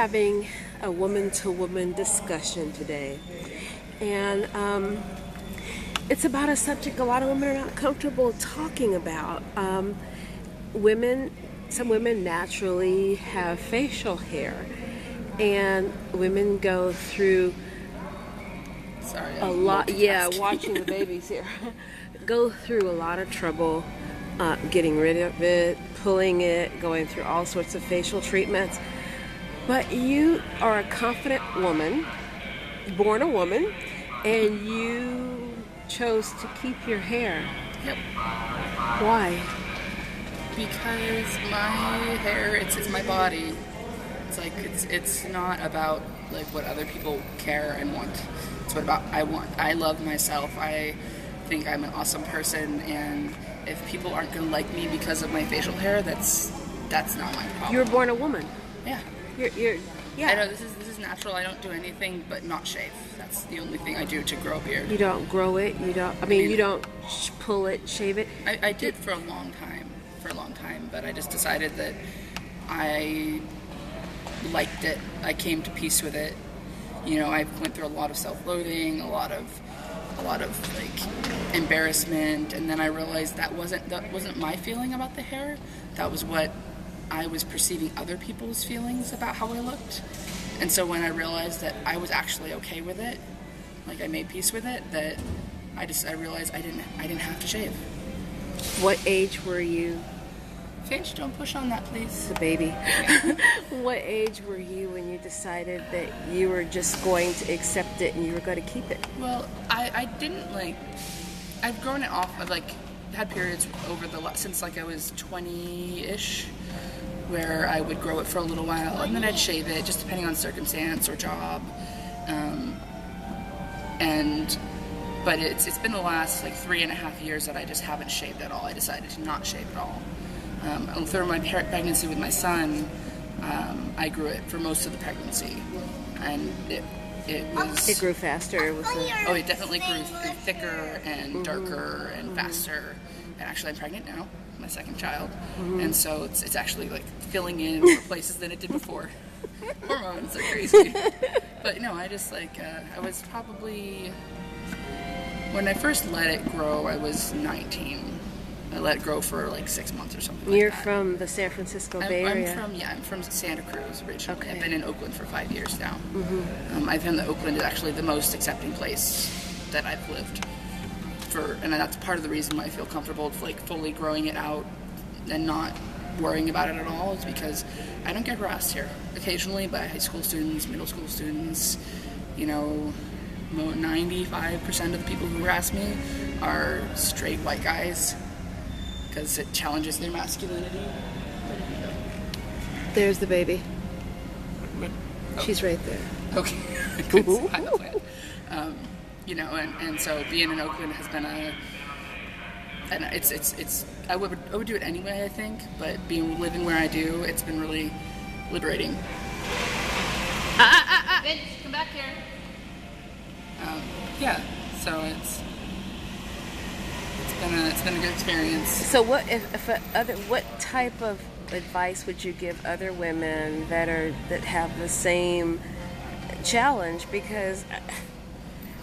having a woman-to-woman discussion today. And it's about a subject a lot of women are not comfortable talking about. Some women naturally have facial hair. And women go through a lot. Yeah, watching the babies here. Go through a lot of trouble getting rid of it, pulling it, going through all sorts of facial treatments. But you are a confident woman, born a woman, and you chose to keep your hair. Yep. Why? Because my hair, it's my body. It's like it's not about like what other people care and want. It's what about I want. I love myself. I think I'm an awesome person, and if people aren't gonna like me because of my facial hair, that's not my problem. You were born a woman. Yeah. Yeah. I know this is natural. I don't do anything but not shave. That's the only thing I do to grow a beard. You don't grow it. You don't. I mean, you don't pull it, shave it. I did for a long time, but I just decided that I liked it. I came to peace with it. You know, I went through a lot of self-loathing, a lot of like embarrassment, and then I realized that wasn't my feeling about the hair. That was what I was perceiving other people's feelings about how I looked. And so when I realized that I was actually okay with it, like I made peace with it, that I realized I didn't have to shave. What age were you? Finch, don't push on that, please. The baby. What age were you when you decided that you were just going to accept it and you were going to keep it? Well, I didn't I've grown it off. I've had periods since I was 20-ish, where I would grow it for a little while and then I'd shave it, just depending on circumstance or job. But it's been the last 3.5 years that I just haven't shaved at all. I decided to not shave at all. Through my pregnancy with my son, I grew it for most of the pregnancy, and it grew faster. It definitely grew thicker and darker and faster. And actually, I'm pregnant now, my second child, and so it's actually filling in more places than it did before. Hormones are crazy, but no, I just I was probably, when I first let it grow, I was 19. I let it grow for 6 months or something. You're like that. from the San Francisco Bay Area? I'm from Santa Cruz originally. Okay. I've been in Oakland for 5 years now. I found that Oakland is actually the most accepting place that I've lived and that's part of the reason why I feel comfortable fully growing it out and not worrying about it at all, is because I don't get harassed here. Occasionally by high school students, middle school students, 95% of the people who harass me are straight white guys, because it challenges their masculinity. There's the baby. Oh. She's right there. Okay. Good. I know that. And so being in Oakland has been it's I would do it anyway, I think, but living where I do, it's been really liberating. Vince, come back here. So it's been a good experience. So what what type of advice would you give other women that have the same challenge? Because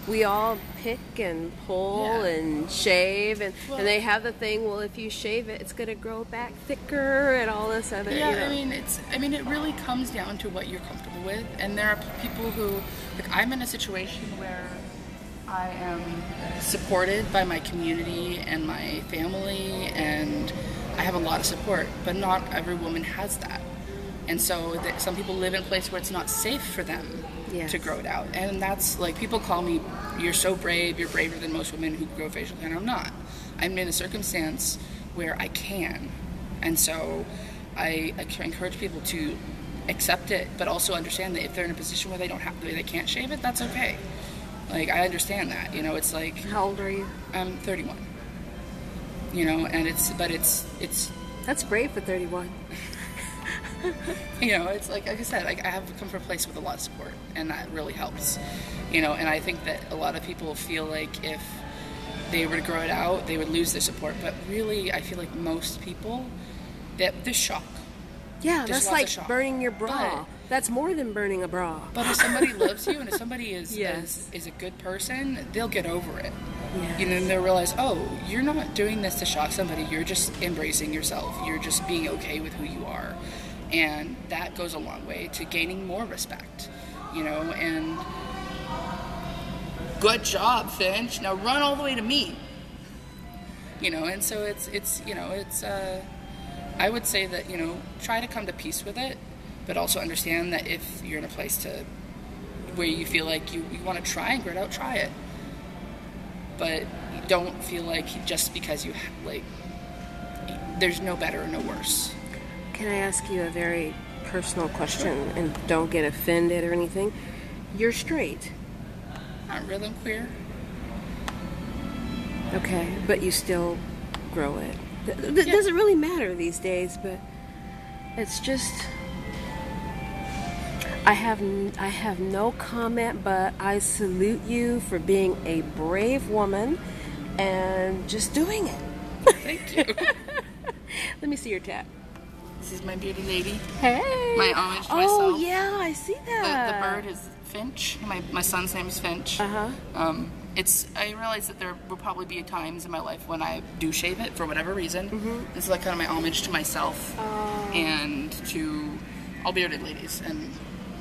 we all pick and pull and shave, and they have the thing, well, if you shave it, it's going to grow back thicker and all this other. Yeah, it really comes down to what you're comfortable with, and there are people who, I'm in a situation where I am supported by my community and my family, and I have a lot of support, but not every woman has that. And so some people live in a place where it's not safe for them to grow it out. And that's people call me, you're so brave, you're braver than most women who grow facial hair, and I'm not. I'm in a circumstance where I can. And so I encourage people to accept it, but also understand that if they're in a position where they can't shave it, that's okay. I understand that, it's How old are you? I'm 31. And it's That's brave for 31. It's like I said, I have come from a place with a lot of support, and that really helps. And I think that a lot of people feel like if they were to grow it out, they would lose their support. But really, I feel like most people, there's shock. Yeah, There's that's lots of like shock. burning your bra. That's more than burning a bra. But if somebody loves you and if somebody Yes. is a good person, they'll get over it. Yes. You know, and they'll realize, oh, you're not doing this to shock somebody. You're just embracing yourself. You're just being okay with who you are. And that goes a long way to gaining more respect, you know, and good job, Finch. Now run all the way to me. You know, and so it's you know, it's, I would say that, you know, try to come to peace with it, but also understand that if you're in a place where you feel like you want to try and grit out, try it. But don't feel like just because you, like, there's no better or no worse. Can I ask you a very personal question, and don't get offended or anything? You're straight. Not real and queer. Okay, but you still grow it. It doesn't really matter these days, but it's just... I have no comment, but I salute you for being a brave woman and just doing it. Thank you. Let me see your tat. This is my beauty lady. Hey! My homage to Oh, myself. yeah, I see that. The bird is Finch. My son's name is Finch. Uh-huh. I realize that there will probably be times in my life when I do shave it for whatever reason. Mm-hmm. This is like kind of my homage to myself and to all bearded ladies. And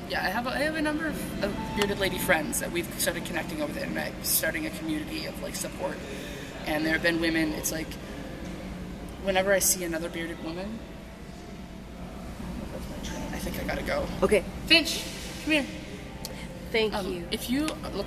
yeah, I have a number of bearded lady friends that we've started connecting over the internet, starting a community of like support. And there have been women. It's like whenever I see another bearded woman, I think I gotta go. Okay. Finch, come here. Thank you. If you look